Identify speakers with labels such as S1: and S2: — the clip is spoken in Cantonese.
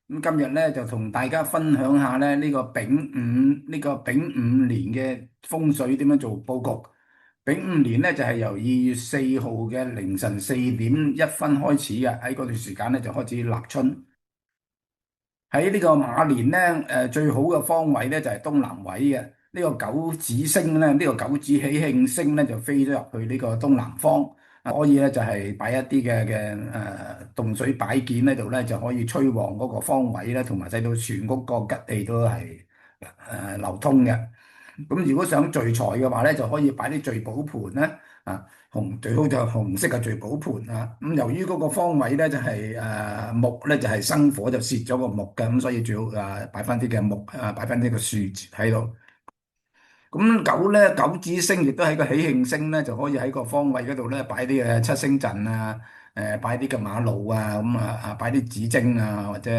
S1: 咁今日咧就同大家分享下咧呢個丙午年嘅風水點樣做佈局。丙午年咧就係由2月4號嘅凌晨4點1分開始嘅，喺嗰段時間咧就開始立春。喺呢個馬年咧，最好嘅方位咧就係東南位嘅。呢個九子星咧，呢個九子喜慶星咧就飛咗入去呢個東南方，可以咧就係擺一啲嘅動水擺件喺度咧，就可以催旺嗰個方位咧，同埋使到全屋個吉氣都係流通嘅。咁如果想聚財嘅話咧，就可以擺啲聚寶盤咧，最好就係紅色嘅聚寶盤啊。咁由於嗰個方位咧就係木咧就係生火就泄咗個木嘅，咁所以最好擺翻啲嘅木擺翻啲嘅樹喺度。咁九咧九子星亦都係個喜慶星咧，就可以喺個方位嗰度咧擺啲嘅七星陣啊，擺啲嘅馬路啊，咁擺啲紫晶啊或者。